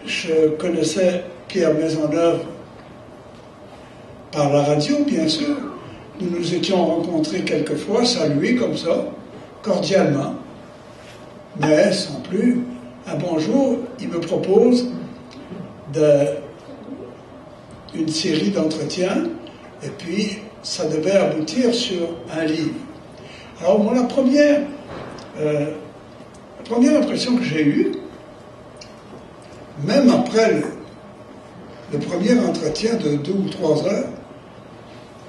je connaissais Pierre Maisonneuve par la radio, bien sûr. Nous nous étions rencontrés quelquefois, salués comme ça, cordialement, mais sans plus. Un bonjour, il me propose une série d'entretiens, et puis ça devait aboutir sur un livre. Alors, moi, la première impression que j'ai eue, même après le premier entretien de 2 ou 3 heures,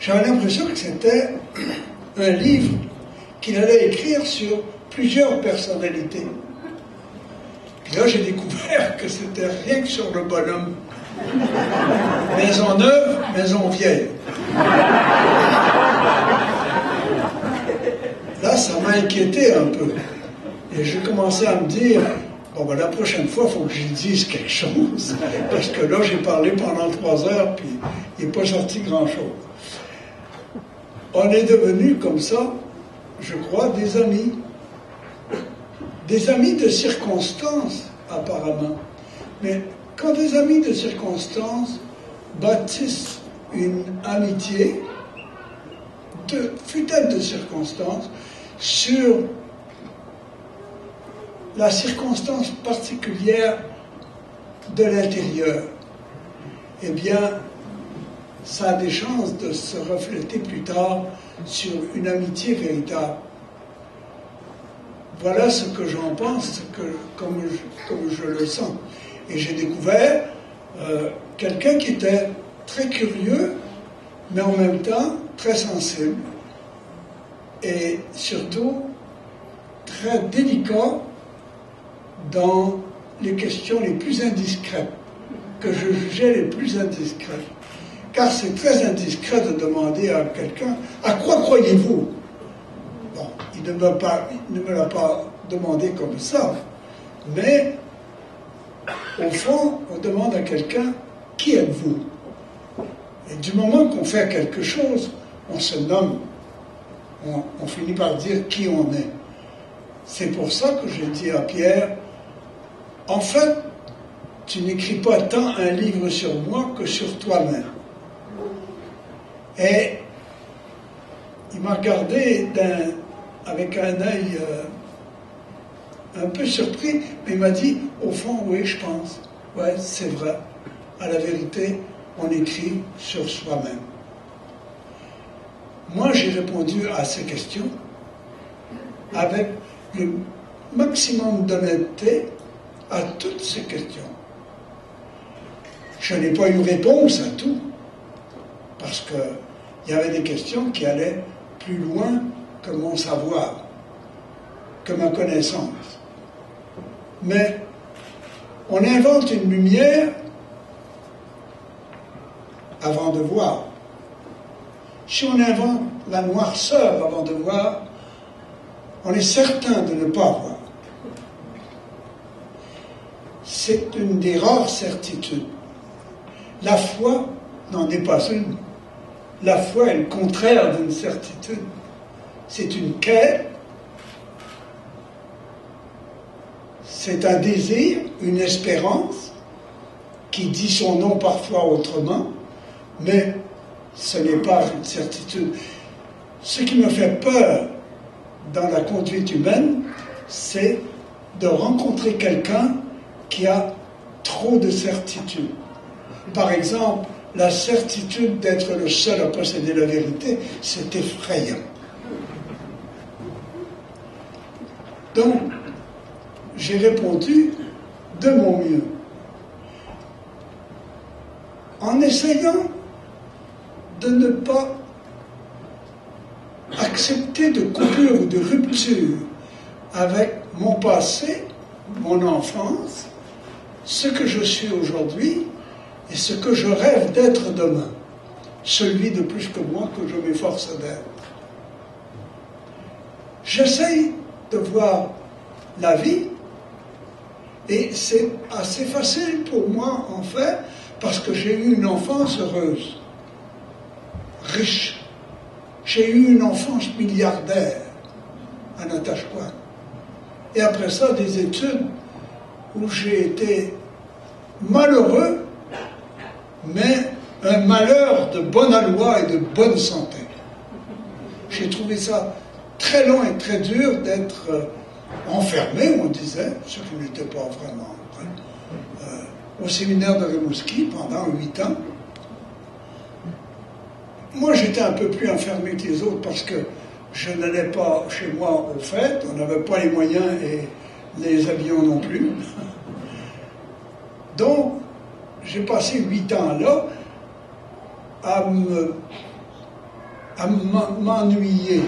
j'avais l'impression que c'était un livre qu'il allait écrire sur plusieurs personnalités. Puis là, j'ai découvert que c'était rien que sur le bonhomme. Maison neuve, maison vieille. Là, ça m'a inquiété un peu. Et j'ai commencé à me dire, bon, ben, la prochaine fois, il faut que je dise quelque chose. Parce que là, j'ai parlé pendant 3 heures, puis il n'est pas sorti grand-chose. On est devenus comme ça, je crois, des amis. Des amis de circonstance, apparemment. Mais quand des amis de circonstance bâtissent une amitié, fut-elle de circonstance, sur la circonstance particulière de l'intérieur, eh bien, ça a des chances de se refléter plus tard sur une amitié véritable. Voilà ce que j'en pense, comme je le sens. Et j'ai découvert quelqu'un qui était très curieux, mais en même temps très sensible, et surtout très délicat dans les questions les plus indiscrètes, que je jugeais les plus indiscrètes. Car c'est très indiscret de demander à quelqu'un « À quoi croyez-vous » Bon, il ne me l'a pas demandé comme ça, mais au fond, on demande à quelqu'un « Qui êtes-vous » Et du moment qu'on fait quelque chose, on se nomme, on finit par dire qui on est. C'est pour ça que j'ai dit à Pierre « En fait, tu n'écris pas tant un livre sur moi que sur toi-même. » Et il m'a regardé avec un œil un peu surpris, mais il m'a dit, au fond, oui, je pense. Ouais, c'est vrai. À la vérité, on écrit sur soi-même. Moi, j'ai répondu à ces questions avec le maximum d'honnêteté à toutes ces questions. Je n'ai pas eu réponse à tout, parce qu'il y avait des questions qui allaient plus loin que mon savoir, que ma connaissance. Mais on invente une lumière avant de voir. Si on invente la noirceur avant de voir, on est certain de ne pas voir. C'est une des rares certitudes. La foi n'en est pas une. La foi est le contraire d'une certitude. C'est une quête, c'est un désir, une espérance, qui dit son nom parfois autrement, mais ce n'est pas une certitude. Ce qui me fait peur dans la conduite humaine, c'est de rencontrer quelqu'un qui a trop de certitude. Par exemple, la certitude d'être le seul à posséder la vérité, c'est effrayant. Donc, j'ai répondu de mon mieux, en essayant de ne pas accepter de coupure ou de rupture avec mon passé, mon enfance, ce que je suis aujourd'hui et ce que je rêve d'être demain, celui de plus que moi que je m'efforce d'être. J'essaye de voir la vie, et c'est assez facile pour moi, en fait, parce que j'ai eu une enfance heureuse, riche. J'ai eu une enfance milliardaire à Natashquan. Et après ça, des études où j'ai été malheureux, mais un malheur de bonne aloi et de bonne santé. J'ai trouvé ça très long et très dur d'être enfermé, on disait, ce qui n'était pas vraiment, au séminaire de Rimouski pendant 8 ans. Moi, j'étais un peu plus enfermé que les autres parce que je n'allais pas chez moi aux fêtes, on n'avait pas les moyens et les avions non plus. Donc, j'ai passé 8 ans là à m'ennuyer,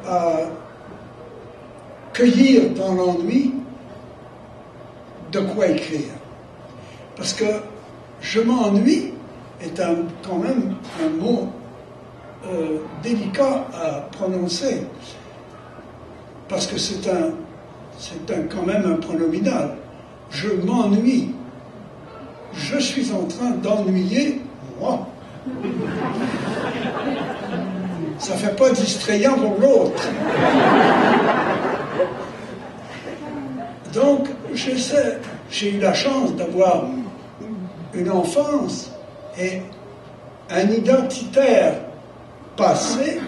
à cueillir dans l'ennui de quoi écrire. Parce que je m'ennuie est quand même un mot délicat à prononcer. Parce que c'est quand même un pronominal. Je m'ennuie. Je suis en train d'ennuyer moi. Ça ne fait pas distrayant pour l'autre. Donc, j'ai eu la chance d'avoir une enfance et un identitaire passé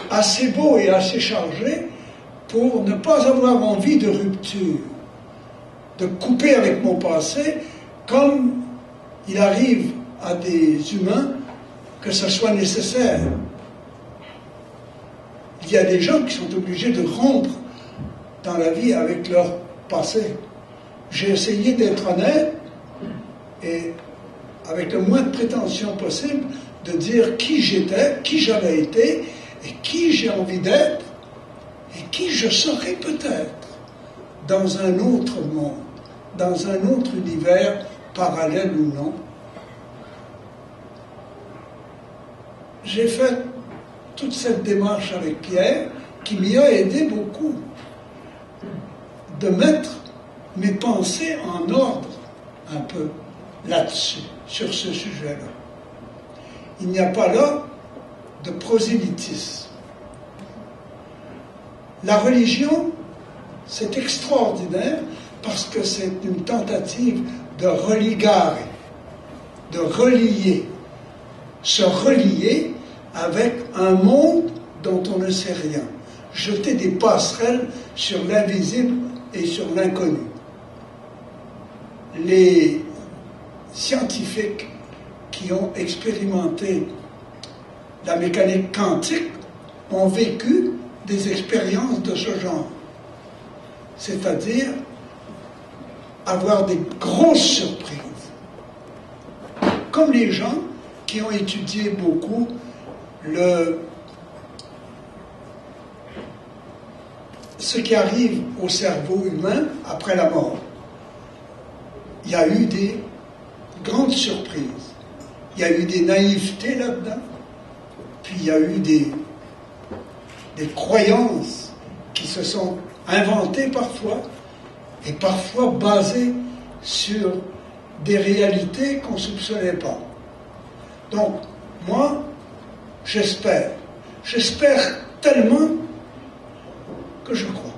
assez beau et assez chargé pour ne pas avoir envie de rupture, de couper avec mon passé, comme il arrive à des humains que ce soit nécessaire. Il y a des gens qui sont obligés de rompre dans la vie avec leur passé. J'ai essayé d'être honnête et avec le moins de prétention possible de dire qui j'étais, qui j'avais été et qui j'ai envie d'être et qui je serai peut-être dans un autre monde, dans un autre univers, parallèle ou non. J'ai fait toute cette démarche avec Pierre qui m'y a aidé beaucoup de mettre mes pensées en ordre un peu là-dessus, sur ce sujet-là. Il n'y a pas là de prosélytisme. La religion, c'est extraordinaire parce que c'est une tentative de religare, de relier, se relier avec un monde dont on ne sait rien, jeter des passerelles sur l'invisible et sur l'inconnu. Les scientifiques qui ont expérimenté la mécanique quantique ont vécu des expériences de ce genre, c'est-à-dire avoir des grosses surprises, comme les gens qui ont étudié beaucoup ce qui arrive au cerveau humain après la mort. Il y a eu des grandes surprises. Il y a eu des naïvetés là-dedans. Puis il y a eu des croyances qui se sont inventées parfois et parfois basées sur des réalités qu'on ne soupçonnait pas. Donc, moi, j'espère tellement que je crois.